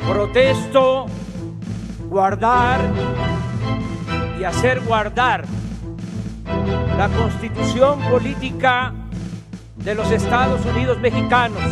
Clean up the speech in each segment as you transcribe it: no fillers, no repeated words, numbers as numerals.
Protesto guardar y hacer guardar la Constitución política de los Estados Unidos mexicanos.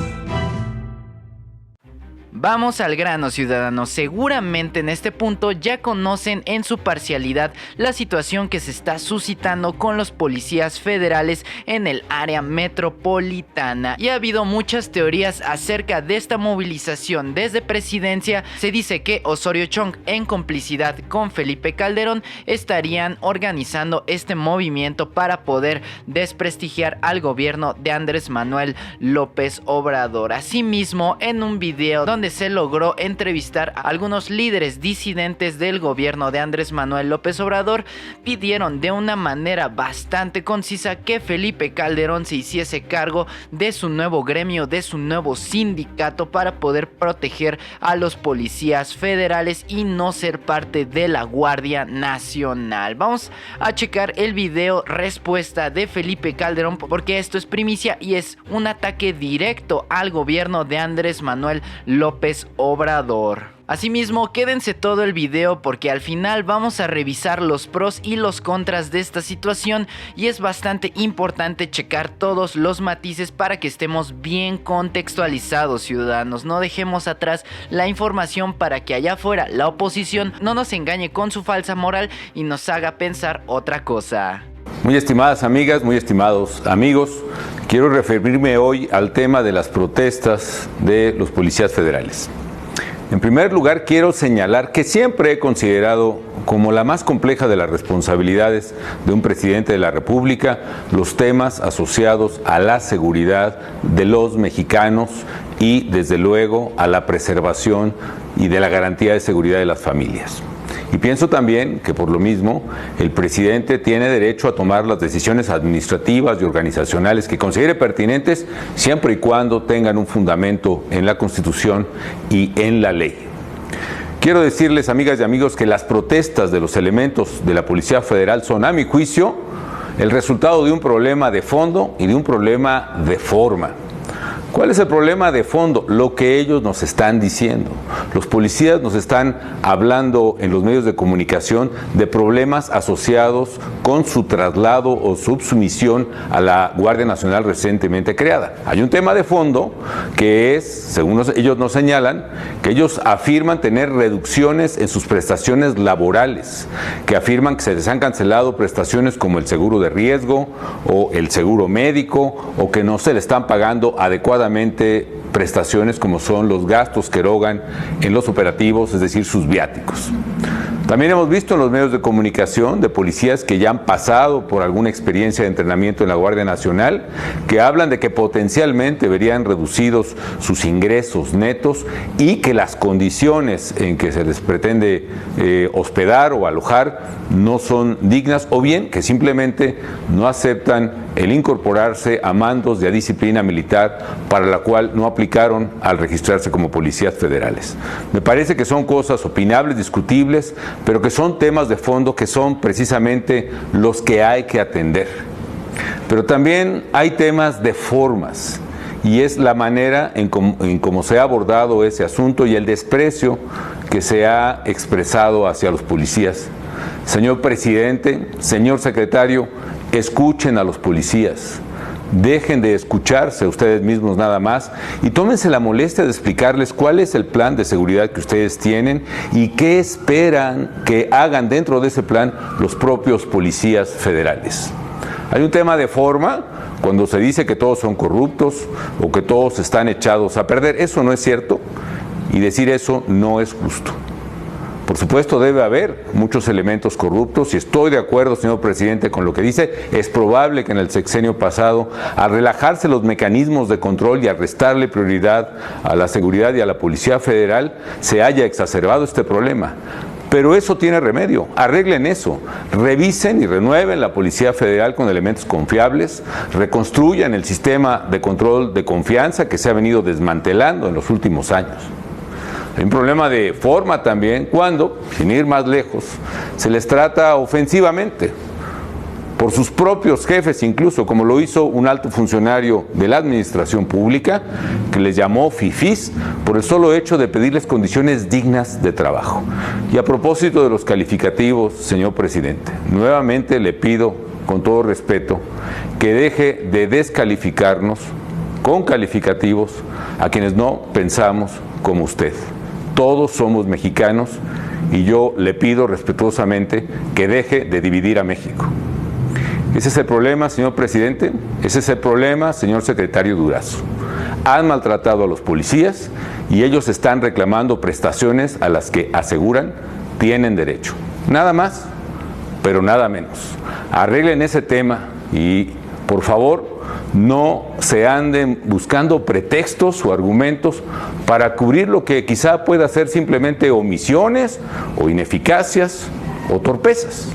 Vamos al grano, ciudadanos. Seguramente en este punto ya conocen en su parcialidad la situación que se está suscitando con los policías federales en el área metropolitana. Y ha habido muchas teorías acerca de esta movilización. Desde Presidencia se dice que Osorio Chong, en complicidad con Felipe Calderón, estarían organizando este movimiento para poder desprestigiar al gobierno de Andrés Manuel López Obrador. Asimismo, en un video donde se logró entrevistar a algunos líderes disidentes del gobierno de Andrés Manuel López Obrador, pidieron de una manera bastante concisa que Felipe Calderón se hiciese cargo de su nuevo gremio, de su nuevo sindicato, para poder proteger a los policías federales y no ser parte de la Guardia Nacional. Vamos a checar el video respuesta de Felipe Calderón, porque esto es primicia y es un ataque directo al gobierno de Andrés Manuel López Obrador. Asimismo, quédense todo el video porque al final vamos a revisar los pros y los contras de esta situación y es bastante importante checar todos los matices para que estemos bien contextualizados, ciudadanos. No dejemos atrás la información para que allá afuera la oposición no nos engañe con su falsa moral y nos haga pensar otra cosa. Muy estimadas amigas, muy estimados amigos, quiero referirme hoy al tema de las protestas de los policías federales. En primer lugar, quiero señalar que siempre he considerado como la más compleja de las responsabilidades de un presidente de la República los temas asociados a la seguridad de los mexicanos y, desde luego, a la preservación y de la garantía de seguridad de las familias. Y pienso también que por lo mismo el presidente tiene derecho a tomar las decisiones administrativas y organizacionales que considere pertinentes siempre y cuando tengan un fundamento en la Constitución y en la ley. Quiero decirles, amigas y amigos, que las protestas de los elementos de la Policía Federal son, a mi juicio, el resultado de un problema de fondo y de un problema de forma. ¿Cuál es el problema de fondo? Lo que ellos nos están diciendo. Los policías nos están hablando en los medios de comunicación de problemas asociados con su traslado o subsumisión a la Guardia Nacional recientemente creada. Hay un tema de fondo que es, según ellos nos señalan, que ellos afirman tener reducciones en sus prestaciones laborales, que afirman que se les han cancelado prestaciones como el seguro de riesgo o el seguro médico, o que no se le están pagando adecuadamente prestaciones como son los gastos que erogan en los operativos, es decir, sus viáticos. También hemos visto en los medios de comunicación de policías que ya han pasado por alguna experiencia de entrenamiento en la Guardia Nacional, que hablan de que potencialmente verían reducidos sus ingresos netos y que las condiciones en que se les pretende hospedar o alojar no son dignas, o bien que simplemente no aceptan el incorporarse a mandos de disciplina militar para la cual no aplicaron al registrarse como policías federales. Me parece que son cosas opinables, discutibles, pero que son temas de fondo que son precisamente los que hay que atender. Pero también hay temas de formas, y es la manera en cómo se ha abordado ese asunto y el desprecio que se ha expresado hacia los policías. Señor presidente, señor secretario, escuchen a los policías. Dejen de escucharse ustedes mismos nada más y tómense la molestia de explicarles cuál es el plan de seguridad que ustedes tienen y qué esperan que hagan dentro de ese plan los propios policías federales. Hay un tema de forma cuando se dice que todos son corruptos o que todos están echados a perder. Eso no es cierto y decir eso no es justo. Por supuesto, debe haber muchos elementos corruptos y estoy de acuerdo, señor presidente, con lo que dice. Es probable que en el sexenio pasado, al relajarse los mecanismos de control y al restarle prioridad a la seguridad y a la Policía Federal, se haya exacerbado este problema. Pero eso tiene remedio, arreglen eso, revisen y renueven la Policía Federal con elementos confiables, reconstruyan el sistema de control de confianza que se ha venido desmantelando en los últimos años. Hay un problema de forma también cuando, sin ir más lejos, se les trata ofensivamente. por sus propios jefes incluso, como lo hizo un alto funcionario de la administración pública, que les llamó fifís por el solo hecho de pedirles condiciones dignas de trabajo. Y a propósito de los calificativos, señor presidente, nuevamente le pido, con todo respeto, que deje de descalificarnos con calificativos a quienes no pensamos como usted. Todos somos mexicanos y yo le pido respetuosamente que deje de dividir a México. Ese es el problema, señor presidente, ese es el problema, señor secretario Durazo. Han maltratado a los policías y ellos están reclamando prestaciones a las que aseguran tienen derecho. Nada más, pero nada menos. Arreglen ese tema y, por favor, no se anden buscando pretextos o argumentos para cubrir lo que quizá pueda ser simplemente omisiones o ineficacias o torpezas.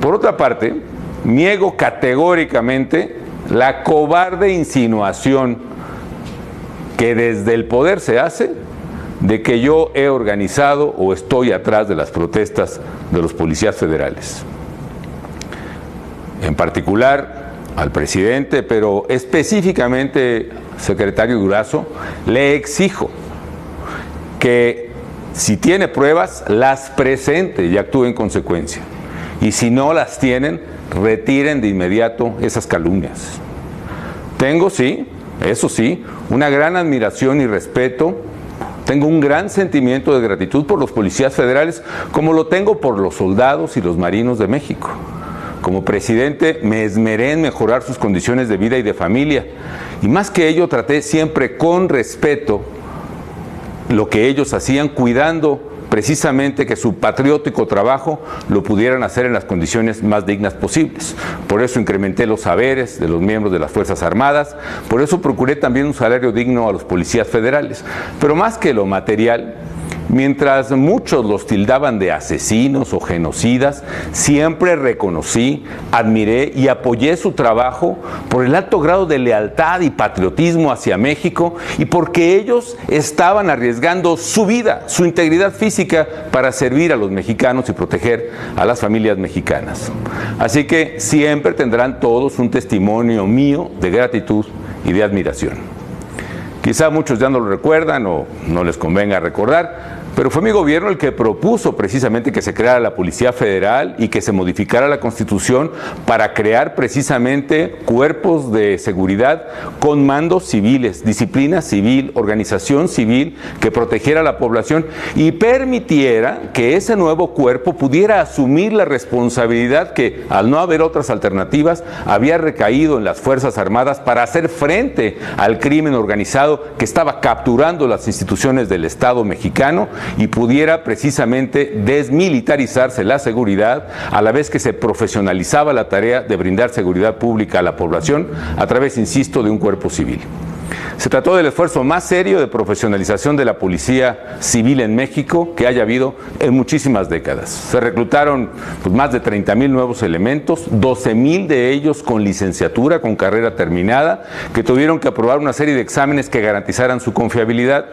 Por otra parte, niego categóricamente la cobarde insinuación que desde el poder se hace de que yo he organizado o estoy atrás de las protestas de los policías federales. En particular al presidente, pero específicamente, secretario Durazo, le exijo que si tiene pruebas, las presente y actúe en consecuencia. Y si no las tienen, retiren de inmediato esas calumnias. Tengo, sí, eso sí, una gran admiración y respeto, tengo un gran sentimiento de gratitud por los policías federales, como lo tengo por los soldados y los marinos de México. Como presidente me esmeré en mejorar sus condiciones de vida y de familia, y más que ello traté siempre con respeto lo que ellos hacían, cuidando precisamente que su patriótico trabajo lo pudieran hacer en las condiciones más dignas posibles. Por eso incrementé los saberes de los miembros de las Fuerzas Armadas, por eso procuré también un salario digno a los policías federales. Pero más que lo material, mientras muchos los tildaban de asesinos o genocidas, siempre reconocí, admiré y apoyé su trabajo por el alto grado de lealtad y patriotismo hacia México y porque ellos estaban arriesgando su vida, su integridad física para servir a los mexicanos y proteger a las familias mexicanas. Así que siempre tendrán todos un testimonio mío de gratitud y de admiración. Quizá muchos ya no lo recuerdan o no les convenga recordar, pero fue mi gobierno el que propuso precisamente que se creara la Policía Federal y que se modificara la Constitución para crear precisamente cuerpos de seguridad con mandos civiles, disciplina civil, organización civil que protegiera a la población y permitiera que ese nuevo cuerpo pudiera asumir la responsabilidad que, al no haber otras alternativas, había recaído en las Fuerzas Armadas para hacer frente al crimen organizado que estaba capturando las instituciones del Estado mexicano y pudiera precisamente desmilitarizarse la seguridad a la vez que se profesionalizaba la tarea de brindar seguridad pública a la población a través, insisto, de un cuerpo civil. Se trató del esfuerzo más serio de profesionalización de la policía civil en México que haya habido en muchísimas décadas. Se reclutaron más de 30,000 nuevos elementos, 12,000 de ellos con licenciatura, con carrera terminada, que tuvieron que aprobar una serie de exámenes que garantizaran su confiabilidad.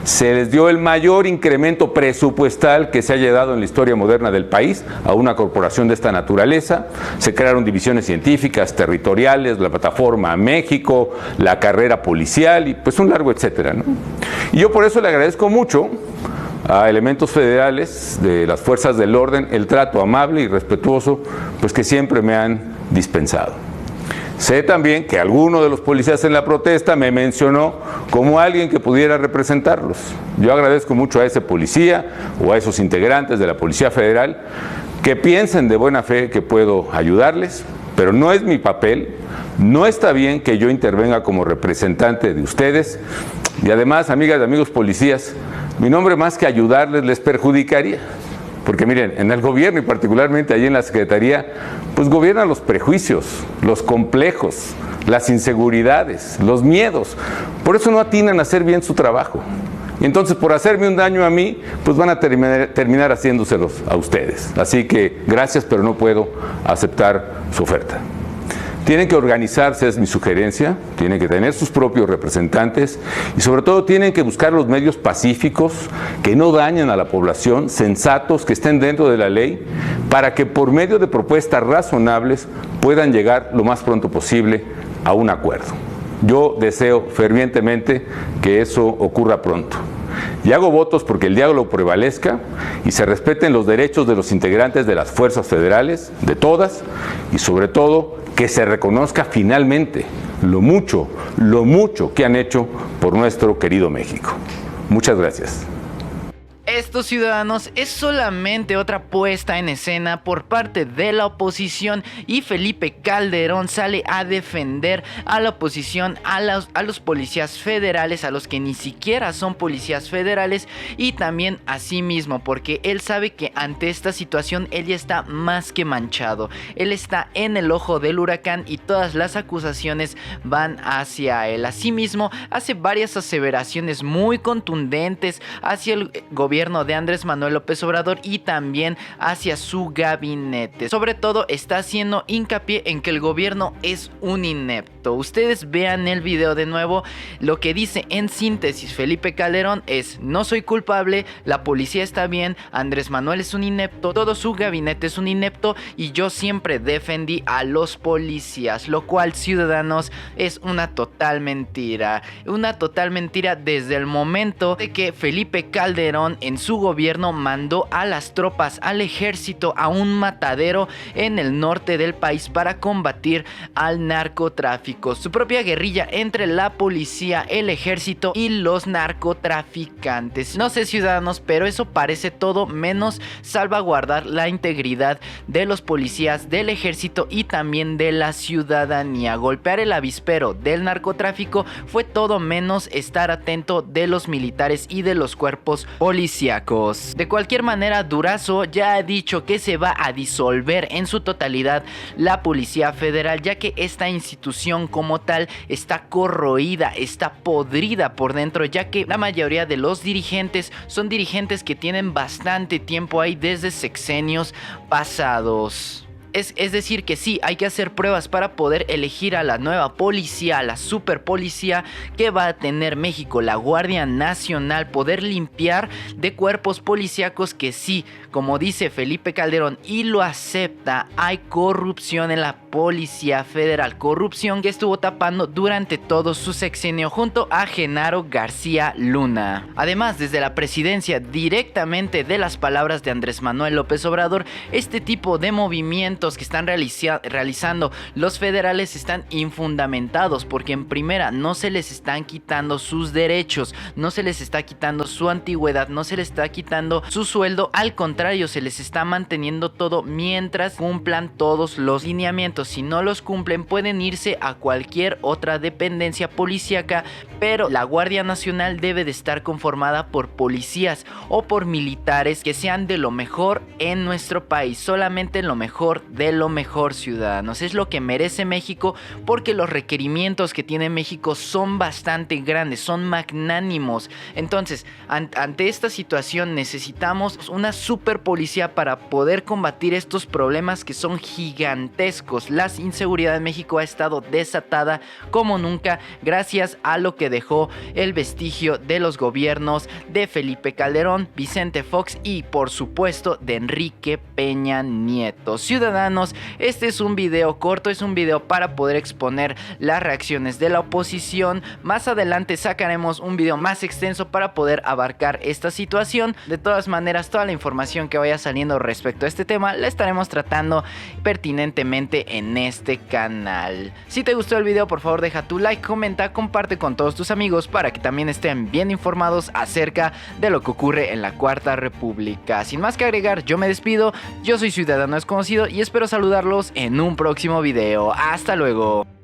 Se les dio el mayor incremento presupuestal que se haya dado en la historia moderna del país a una corporación de esta naturaleza. Se crearon divisiones científicas, territoriales, la plataforma México, la carrera policial y pues un largo etcétera, ¿no? Y yo por eso le agradezco mucho a elementos federales de las fuerzas del orden el trato amable y respetuoso pues que siempre me han dispensado. Sé también que alguno de los policías en la protesta me mencionó como alguien que pudiera representarlos. Yo agradezco mucho a ese policía o a esos integrantes de la Policía Federal que piensen de buena fe que puedo ayudarles, pero no es mi papel. No está bien que yo intervenga como representante de ustedes y además, amigas y amigos policías, mi nombre más que ayudarles les perjudicaría. Porque miren, en el gobierno y particularmente allí en la Secretaría, pues gobiernan los prejuicios, los complejos, las inseguridades, los miedos. Por eso no atinan a hacer bien su trabajo. Y entonces por hacerme un daño a mí, pues van a terminar haciéndoselos a ustedes. Así que gracias, pero no puedo aceptar su oferta. Tienen que organizarse, es mi sugerencia, tienen que tener sus propios representantes y sobre todo tienen que buscar los medios pacíficos que no dañen a la población, sensatos, que estén dentro de la ley, para que por medio de propuestas razonables puedan llegar lo más pronto posible a un acuerdo. Yo deseo fervientemente que eso ocurra pronto. Y hago votos porque el diálogo prevalezca y se respeten los derechos de los integrantes de las fuerzas federales, de todas, y sobre todo que se reconozca finalmente lo mucho que han hecho por nuestro querido México. Muchas gracias. Estos ciudadanos es solamente otra puesta en escena por parte de la oposición y Felipe Calderón sale a defender a la oposición, a los policías federales, a los que ni siquiera son policías federales y también a sí mismo, porque él sabe que ante esta situación él ya está más que manchado. Él está en el ojo del huracán y todas las acusaciones van hacia él. Asimismo, hace varias aseveraciones muy contundentes hacia el gobierno de Andrés Manuel López Obrador y también hacia su gabinete. Sobre todo está haciendo hincapié en que el gobierno es un inepto. Ustedes vean el video de nuevo. Lo que dice en síntesis Felipe Calderón es: no soy culpable, la policía está bien, Andrés Manuel es un inepto, todo su gabinete es un inepto y yo siempre defendí a los policías, lo cual, ciudadanos, es una total mentira. Una total mentira desde el momento de que Felipe Calderón en su gobierno mandó a las tropas, al ejército, a un matadero en el norte del país para combatir al narcotráfico. Su propia guerrilla entre la policía, el ejército y los narcotraficantes. No sé, ciudadanos, pero eso parece todo menos salvaguardar la integridad de los policías, del ejército y también de la ciudadanía. Golpear el avispero del narcotráfico fue todo menos estar atento de los militares y de los cuerpos policíacos. De cualquier manera, Durazo ya ha dicho que se va a disolver en su totalidad la Policía Federal, ya que esta institución como tal está corroída, está podrida por dentro, ya que la mayoría de los dirigentes son dirigentes que tienen bastante tiempo ahí desde sexenios pasados. Es decir que sí, hay que hacer pruebas para poder elegir a la nueva policía, a la super policía que va a tener México, la Guardia Nacional, poder limpiar de cuerpos policíacos que sí, como dice Felipe Calderón y lo acepta, hay corrupción en la Policía Federal, corrupción que estuvo tapando durante todo su sexenio junto a Genaro García Luna. Además, desde la presidencia, directamente de las palabras de Andrés Manuel López Obrador, este tipo de movimientos que están realizando los federales están infundamentados, porque en primera no se les están quitando sus derechos, no se les está quitando su antigüedad, no se les está quitando su sueldo, al contrario, se les está manteniendo todo mientras cumplan todos los lineamientos. Si no los cumplen, pueden irse a cualquier otra dependencia policíaca, pero la Guardia Nacional debe de estar conformada por policías o por militares que sean de lo mejor en nuestro país, solamente lo mejor de lo mejor, ciudadanos. Es lo que merece México, porque los requerimientos que tiene México son bastante grandes, son magnánimos. Entonces, ante esta situación necesitamos una super policía para poder combatir estos problemas que son gigantescos. La inseguridad en México ha estado desatada como nunca gracias a lo que dejó el vestigio de los gobiernos de Felipe Calderón, Vicente Fox y por supuesto de Enrique Peña Nieto. Ciudadanos, este es un video corto, es un video para poder exponer las reacciones de la oposición. Más adelante sacaremos un video más extenso para poder abarcar esta situación. De todas maneras, toda la información que vaya saliendo respecto a este tema la estaremos tratando pertinentemente en este canal. Si te gustó el video, por favor deja tu like, comenta, comparte con todos tus amigos para que también estén bien informados acerca de lo que ocurre en la Cuarta República. Sin más que agregar, yo me despido. Yo soy Ciudadano Desconocido y espero saludarlos en un próximo video. Hasta luego.